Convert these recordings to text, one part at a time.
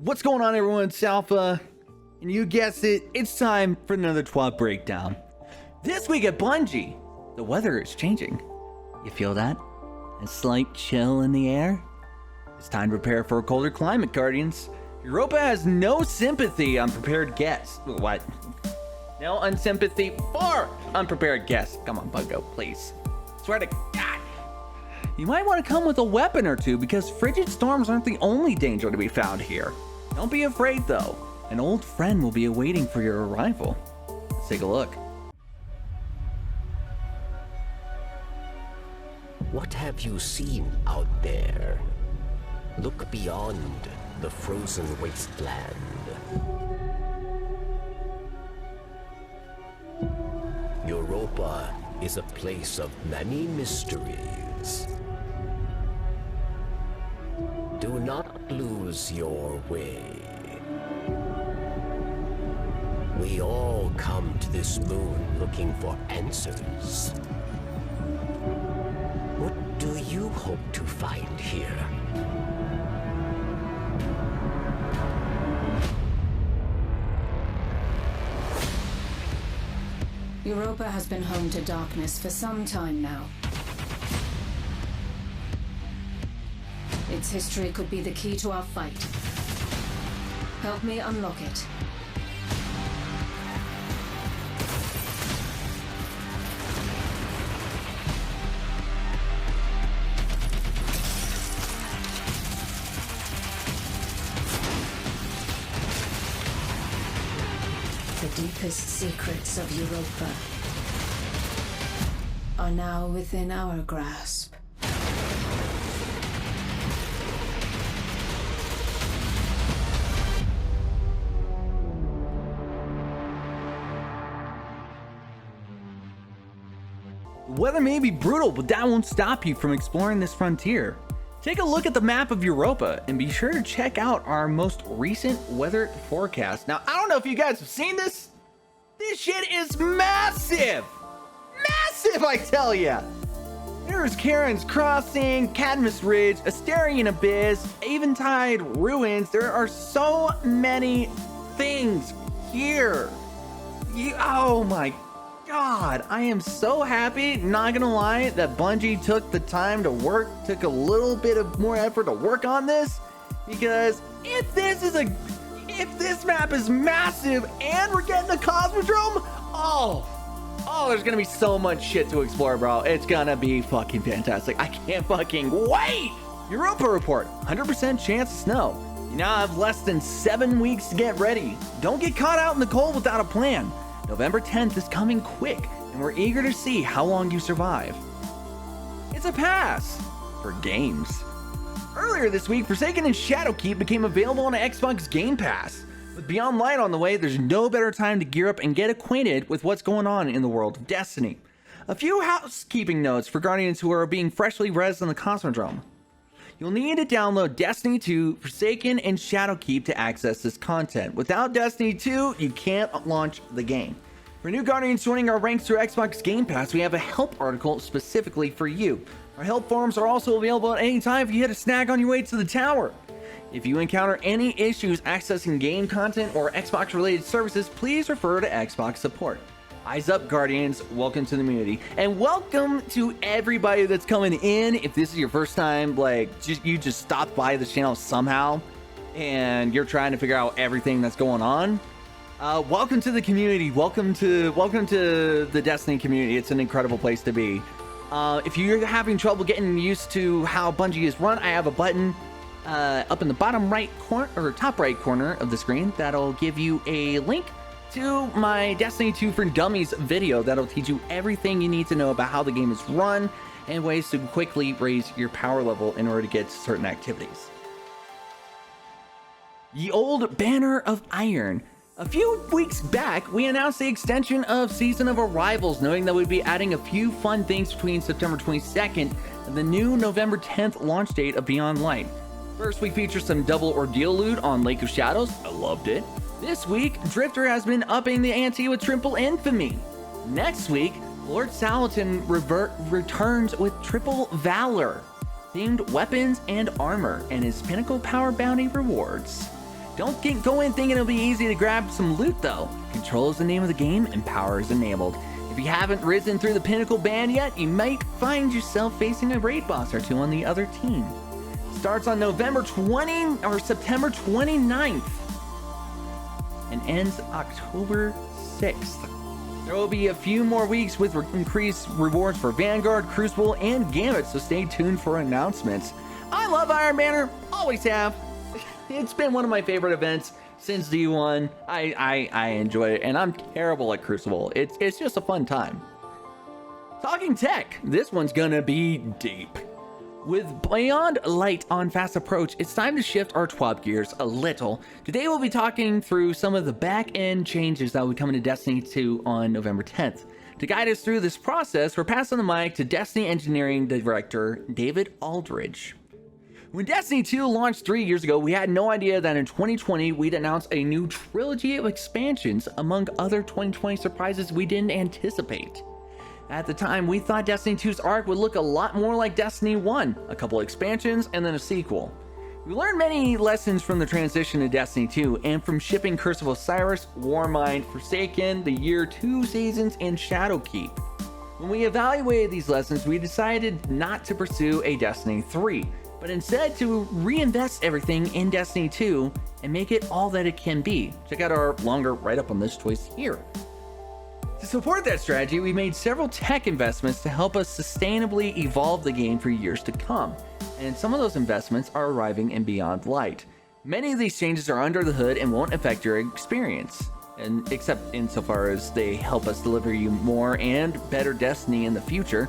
What's going on, everyone? It's Alpha, and you guessed it, it's time for another TWAB breakdown. This week at Bungie, the weather is changing. You feel that? A slight chill in the air? It's time to prepare for a colder climate, Guardians. Europa has no sympathy on prepared guests. What? No unsympathy for unprepared guests. Come on, Buggo, please. Swear to God. You might want to come with a weapon or two because frigid storms aren't the only danger to be found here. Don't be afraid though. An old friend will be awaiting for your arrival. Let's take a look. What have you seen out there? Look beyond the frozen wasteland. Europa is a place of many mysteries. Do not lose your way. We all come to this moon looking for answers. What do you hope to find here? Europa has been home to darkness for some time now. Its history could be the key to our fight. Help me unlock it. The deepest secrets of Europa are now within our grasp. The weather may be brutal, but that won't stop you from exploring this frontier. Take a look at the map of Europa and be sure to check out our most recent weather forecast. Now, I don't know if you guys have seen this. This shit is massive! Massive, I tell ya! There's Karen's Crossing, Cadmus Ridge, Asterian Abyss, Eventide Ruins. There are so many things here. Oh my God, I am so happy, not gonna lie, that Bungie took the time to took a little bit of more effort to work on this, because if this map is massive and we're getting a Cosmodrome, oh, there's gonna be so much shit to explore, bro. It's gonna be fucking fantastic. I can't fucking wait. Europa report, 100% chance of snow. You now have less than 7 weeks to get ready. Don't get caught out in the cold without a plan. November 10th is coming quick, and we're eager to see how long you survive. It's a pass for games. Earlier this week, Forsaken and Shadowkeep became available on Xbox Game Pass. With Beyond Light on the way, there's no better time to gear up and get acquainted with what's going on in the world of Destiny. A few housekeeping notes for Guardians who are being freshly rezzed on the Cosmodrome. You'll need to download Destiny 2, Forsaken, and Shadowkeep to access this content. Without Destiny 2, you can't launch the game. For new Guardians joining our ranks through Xbox Game Pass, we have a help article specifically for you. Our help forums are also available at any time if you hit a snag on your way to the tower. If you encounter any issues accessing game content or Xbox-related services, please refer to Xbox support. Eyes up, Guardians. Welcome to the community. And welcome to everybody that's coming in. If this is your first time, you just stopped by the channel somehow and you're trying to figure out everything that's going on, welcome to the community. Welcome to the Destiny community. It's an incredible place to be. If you're having trouble getting used to how Bungie is run, I have a button up in the bottom right corner or top right corner of the screen that'll give you a link to my Destiny 2 for Dummies video that'll teach you everything you need to know about how the game is run and ways to quickly raise your power level in order to get to certain activities. Ye Old Banner of Iron. A few weeks back, we announced the extension of Season of Arrivals, knowing that we'd be adding a few fun things between September 22nd and the new November 10th launch date of Beyond Light. First, we featured some double ordeal loot on Lake of Shadows. I loved it. This week, Drifter has been upping the ante with Triple Infamy. Next week, Lord Salatin returns with Triple Valor, themed weapons and armor, and his Pinnacle Power Bounty rewards. Don't go in thinking it'll be easy to grab some loot though. Control is the name of the game and power is enabled. If you haven't risen through the pinnacle band yet, you might find yourself facing a raid boss or two on the other team. Starts on September 29th and ends October 6th. There will be a few more weeks with increased rewards for Vanguard, Crucible, and Gambit, so stay tuned for announcements. I love Iron Banner, always have. It's been one of my favorite events since D1. I enjoy it, and I'm terrible at Crucible. It's just a fun time. Talking tech, this one's gonna be deep. With Beyond Light on fast approach, it's time to shift our TWAB gears a little. Today we'll be talking through some of the back-end changes that will be coming to Destiny 2 on November 10th. To guide us through this process, we're passing the mic to Destiny Engineering Director David Aldridge. When Destiny 2 launched 3 years ago, we had no idea that in 2020 we'd announce a new trilogy of expansions, among other 2020 surprises we didn't anticipate. At the time, we thought Destiny 2's arc would look a lot more like Destiny 1, a couple expansions, and then a sequel. We learned many lessons from the transition to Destiny 2, and from shipping Curse of Osiris, Warmind, Forsaken, the Year 2 seasons, and Shadowkeep. When we evaluated these lessons, we decided not to pursue a Destiny 3, but instead to reinvest everything in Destiny 2 and make it all that it can be. Check out our longer write-up on this choice here. To support that strategy, we made several tech investments to help us sustainably evolve the game for years to come, and some of those investments are arriving in Beyond Light. Many of these changes are under the hood and won't affect your experience, and except insofar as they help us deliver you more and better Destiny in the future,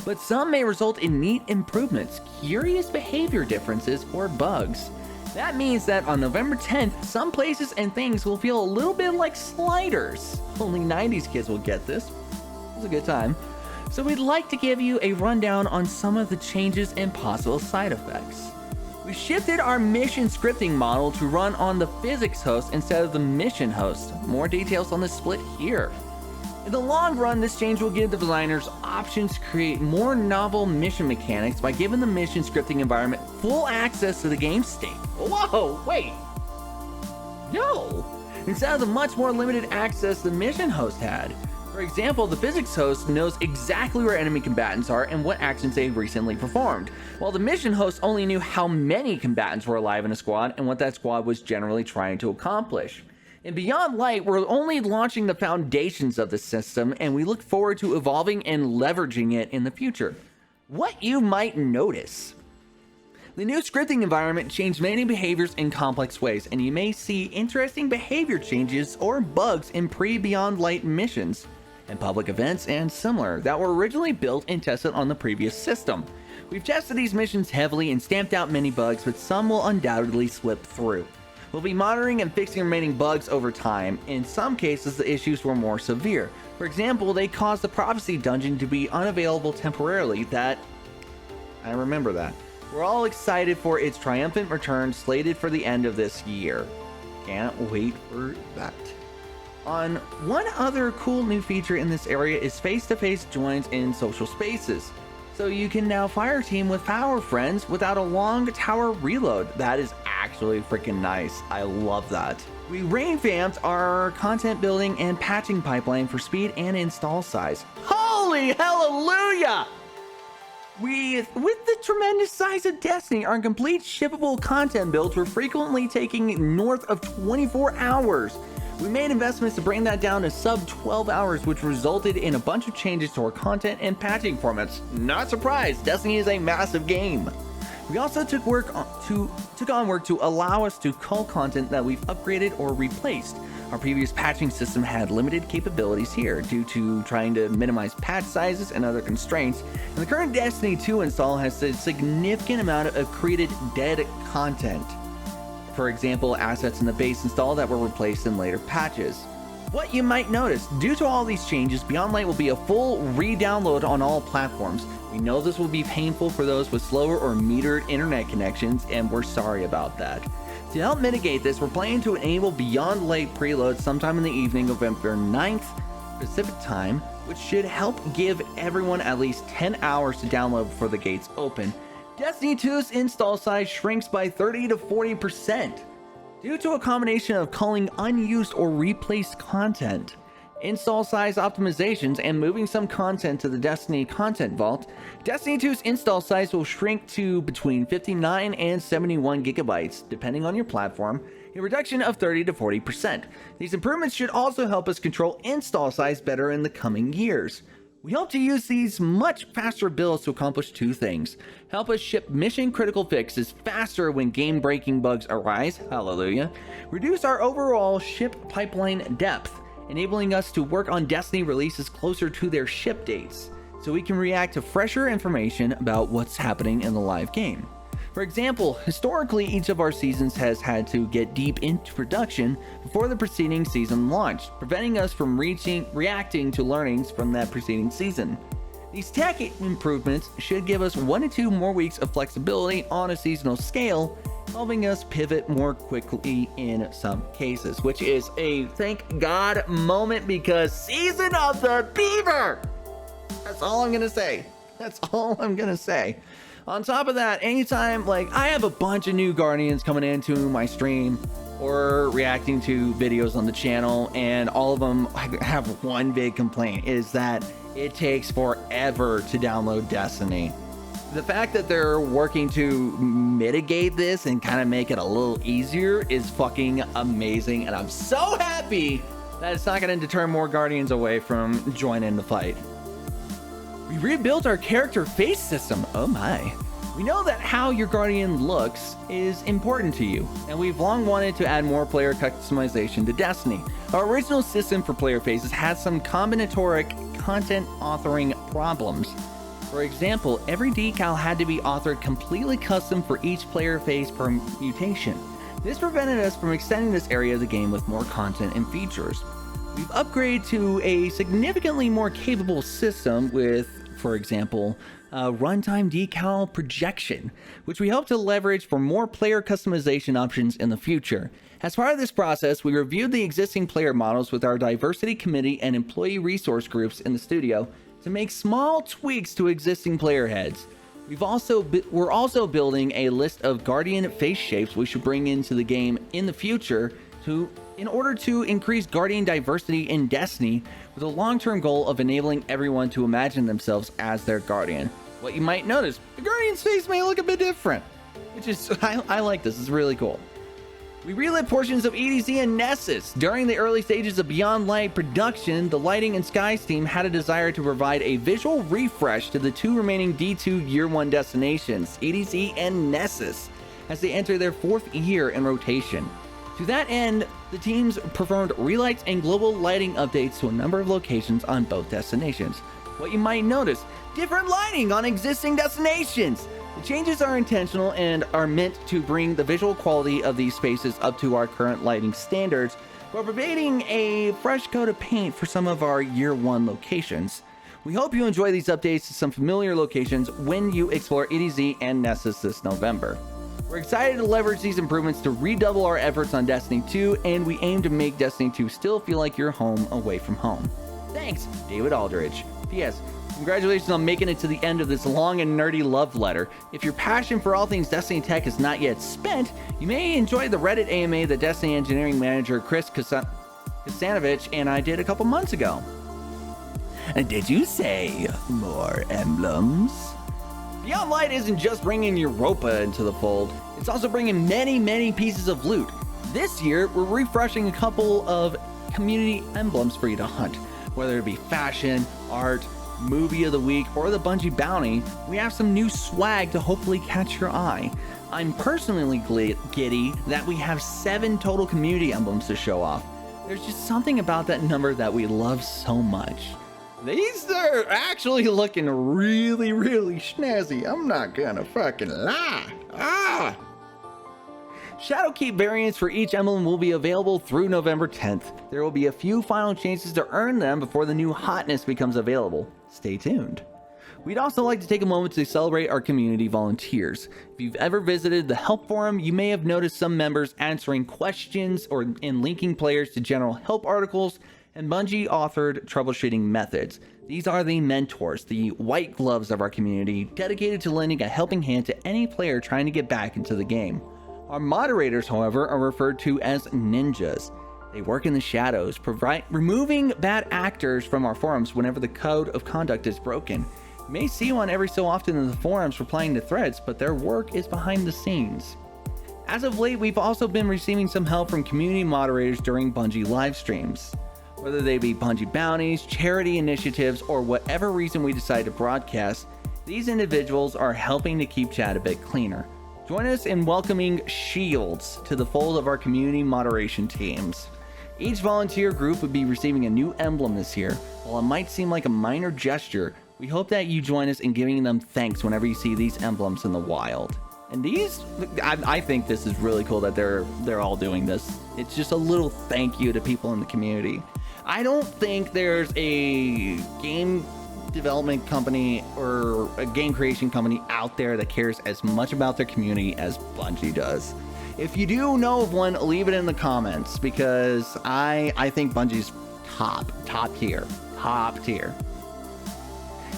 but some may result in neat improvements, curious behavior differences, or bugs. That means that on November 10th, some places and things will feel a little bit like sliders. Only 90s kids will get this. It was a good time. So we'd like to give you a rundown on some of the changes and possible side effects. We shifted our mission scripting model to run on the physics host instead of the mission host. More details on the split here. In the long run, this change will give the designers options to create more novel mission mechanics by giving the mission scripting environment full access to the game state. Whoa, wait. No! Instead of the much more limited access the mission host had. For example, the physics host knows exactly where enemy combatants are and what actions they've recently performed, while the mission host only knew how many combatants were alive in a squad and what that squad was generally trying to accomplish. In Beyond Light, we're only launching the foundations of the system, and we look forward to evolving and leveraging it in the future. What you might notice. The new scripting environment changed many behaviors in complex ways, and you may see interesting behavior changes or bugs in pre-Beyond Light missions, and public events and similar that were originally built and tested on the previous system. We've tested these missions heavily and stamped out many bugs, but some will undoubtedly slip through. We'll be monitoring and fixing remaining bugs over time. In some cases, the issues were more severe. For example, they caused the Prophecy Dungeon to be unavailable temporarily. I remember that. We're all excited for its triumphant return, slated for the end of this year. Can't wait for that. One other cool new feature in this area is face-to-face joins in social spaces. So you can now fire team with power friends without a long tower reload. That is actually freaking nice. I love that. We revamped our content building and patching pipeline for speed and install size. Holy hallelujah! With the tremendous size of Destiny, our complete shippable content builds were frequently taking north of 24 hours. We made investments to bring that down to sub 12 hours, which resulted in a bunch of changes to our content and patching formats. Not surprised, Destiny is a massive game. We also took on work to allow us to cull content that we've upgraded or replaced. Our previous patching system had limited capabilities here due to trying to minimize patch sizes and other constraints, and the current Destiny 2 install has a significant amount of created dead content. For example, assets in the base install that were replaced in later patches. What you might notice, due to all these changes, Beyond Light will be a full re-download on all platforms. We know this will be painful for those with slower or metered internet connections, and we're sorry about that. To help mitigate this, we're planning to enable Beyond Light preload sometime in the evening of November 9th Pacific time, which should help give everyone at least 10 hours to download before the gates open. Destiny 2's install size shrinks by 30 to 40%. due to a combination of culling unused or replaced content, install size optimizations, and moving some content to the Destiny content vault. Destiny 2's install size will shrink to between 59 and 71 gigabytes, depending on your platform, a reduction of 30 to 40%. These improvements should also help us control install size better in the coming years. We hope to use these much faster builds to accomplish two things: help us ship mission critical fixes faster when game breaking bugs arise, hallelujah, reduce our overall ship pipeline depth, enabling us to work on Destiny releases closer to their ship dates, so we can react to fresher information about what's happening in the live game. For example, historically each of our seasons has had to get deep into production before the preceding season launched, preventing us from reacting to learnings from that preceding season. These tech improvements should give us 1 to 2 more weeks of flexibility on a seasonal scale, helping us pivot more quickly in some cases, which is a thank God moment, because Season of the Beaver! That's all I'm gonna say. That's all I'm gonna say. On top of that, anytime, I have a bunch of new Guardians coming into my stream or reacting to videos on the channel, and all of them have one big complaint, is that it takes forever to download Destiny. The fact that they're working to mitigate this and kind of make it a little easier is fucking amazing, and I'm so happy that it's not going to deter more Guardians away from joining the fight. We rebuilt our character face system. Oh my. We know that how your Guardian looks is important to you, and we've long wanted to add more player customization to Destiny. Our original system for player faces had some combinatoric content authoring problems. For example, every decal had to be authored completely custom for each player face permutation. This prevented us from extending this area of the game with more content and features. We've upgraded to a significantly more capable system with, for example, runtime decal projection, which we hope to leverage for more player customization options in the future. As part of this process, we reviewed the existing player models with our diversity committee and employee resource groups in the studio to make small tweaks to existing player heads. We're also building a list of Guardian face shapes we should bring into the game in the future in order to increase Guardian diversity in Destiny, with a long-term goal of enabling everyone to imagine themselves as their Guardian. What you might notice, the Guardian's face may look a bit different, which is, I like this, it's really cool. We relit portions of EDZ and Nessus. During the early stages of Beyond Light production, the Lighting and Skies team had a desire to provide a visual refresh to the 2 remaining D2 Year 1 destinations, EDZ and Nessus, as they enter their 4th year in rotation. To that end, the teams performed relights and global lighting updates to a number of locations on both destinations. What you might notice, different lighting on existing destinations. The changes are intentional and are meant to bring the visual quality of these spaces up to our current lighting standards, while providing a fresh coat of paint for some of our Year 1 locations. We hope you enjoy these updates to some familiar locations when you explore EDZ and Nessus this November. We're excited to leverage these improvements to redouble our efforts on Destiny 2, and we aim to make Destiny 2 still feel like your home away from home. Thanks, David Aldridge. P.S. Congratulations on making it to the end of this long and nerdy love letter. If your passion for all things Destiny tech is not yet spent, you may enjoy the Reddit AMA that Destiny engineering manager Chris Kasanovich and I did a couple months ago. Did you say more emblems? Beyond Light isn't just bringing Europa into the fold, it's also bringing many pieces of loot. This year, we're refreshing a couple of community emblems for you to hunt. Whether it be fashion, art, movie of the week, or the Bungie bounty, we have some new swag to hopefully catch your eye. I'm personally giddy that we have 7 total community emblems to show off. There's just something about that number that we love so much. These are actually looking really snazzy. I'm not gonna fucking lie. Shadowkeep variants for each emblem will be available through November 10th. There will be a few final chances to earn them before the new hotness becomes available. Stay tuned. We'd also like to take a moment to celebrate our community volunteers. If you've ever visited the help forum, you may have noticed some members answering questions and linking players to general help articles and Bungie authored troubleshooting methods. These are the mentors, the white gloves of our community, dedicated to lending a helping hand to any player trying to get back into the game. Our moderators, however, are referred to as ninjas. They work in the shadows, removing bad actors from our forums whenever the code of conduct is broken. You may see one every so often in the forums replying to threads, but their work is behind the scenes. As of late, we've also been receiving some help from community moderators during Bungie live streams. Whether they be Bungie bounties, charity initiatives, or whatever reason we decide to broadcast, these individuals are helping to keep chat a bit cleaner. Join us in welcoming Shields to the fold of our community moderation teams. Each volunteer group would be receiving a new emblem this year. While it might seem like a minor gesture, we hope that you join us in giving them thanks whenever you see these emblems in the wild. And these, I think this is really cool that they're all doing this. It's just a little thank you to people in the community. I don't think there's a game development company or a game creation company out there that cares as much about their community as Bungie does. If you do know of one, leave it in the comments, because I think Bungie's top tier.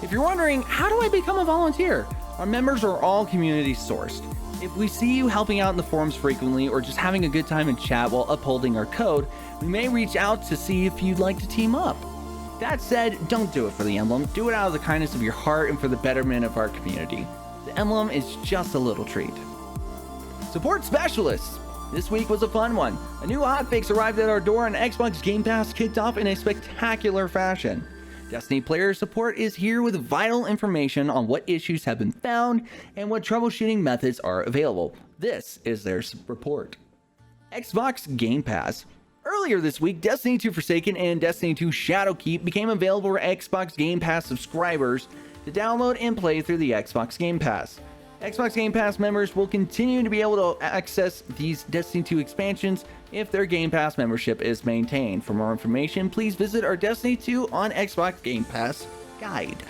If you're wondering, how do I become a volunteer? Our members are all community sourced. If we see you helping out in the forums frequently or just having a good time in chat while upholding our code, we may reach out to see if you'd like to team up. That said, don't do it for the emblem. Do it out of the kindness of your heart and for the betterment of our community. The emblem is just a little treat. Support specialists. This week was a fun one. A new hotfix arrived at our door and Xbox Game Pass kicked off in a spectacular fashion. Destiny player support is here with vital information on what issues have been found and what troubleshooting methods are available. This is their report. Xbox Game Pass. Earlier this week, Destiny 2 Forsaken and Destiny 2 Shadowkeep became available for Xbox Game Pass subscribers to download and play through the Xbox Game Pass. Xbox Game Pass members will continue to be able to access these Destiny 2 expansions if their Game Pass membership is maintained. For more information, please visit our Destiny 2 on Xbox Game Pass guide.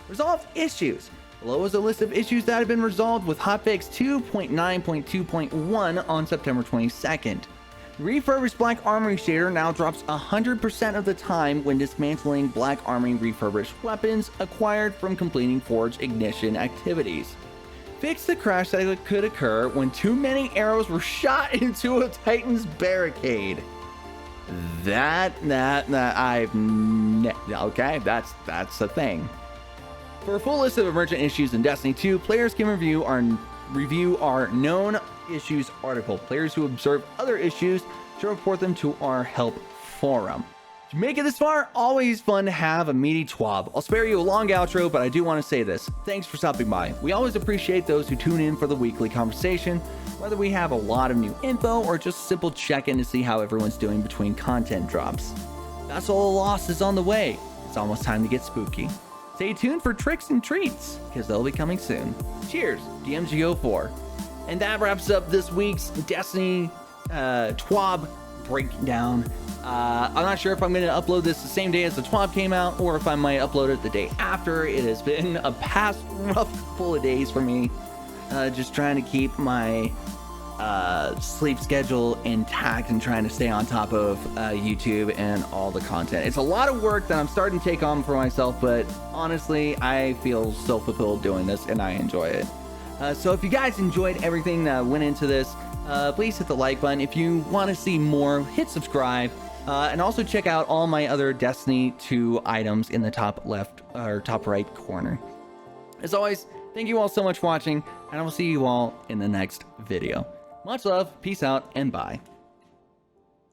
Resolved issues. Below is a list of issues that have been resolved with hotfix 2.9.2.1 on September 22nd. The refurbished Black Armory shader now drops 100% of the time when dismantling Black Armory refurbished weapons acquired from completing Forge ignition activities. Fix the crash that could occur when too many arrows were shot into a Titan's barricade. Okay, that's a thing. For a full list of emergent issues in Destiny 2, players can review our known issues article. Players who observe other issues should report them to our help forum. If you make it this far, always fun to have a meaty TWAB. I'll spare you a long outro, but I do want to say this. Thanks for stopping by. We always appreciate those who tune in for the weekly conversation, whether we have a lot of new info or just simple check-in to see how everyone's doing between content drops. That's all the lost is on the way. It's almost time to get spooky. Stay tuned for tricks and treats, because they'll be coming soon. Cheers, DMGO4. And that wraps up this week's Destiny TWAB breakdown. I'm not sure if I'm going to upload this the same day as the TWAB came out, or if I might upload it the day after. It has been a past rough couple of days for me. Just trying to keep my sleep schedule intact and trying to stay on top of YouTube and all the content. It's a lot of work that I'm starting to take on for myself, but honestly, I feel so fulfilled doing this and I enjoy it. So if you guys enjoyed everything that went into this, please hit the like button. If you want to see more, hit subscribe. And also check out all my other Destiny 2 items in the top left or top right corner. As always, thank you all so much for watching, and I will see you all in the next video. Much love, peace out, and bye.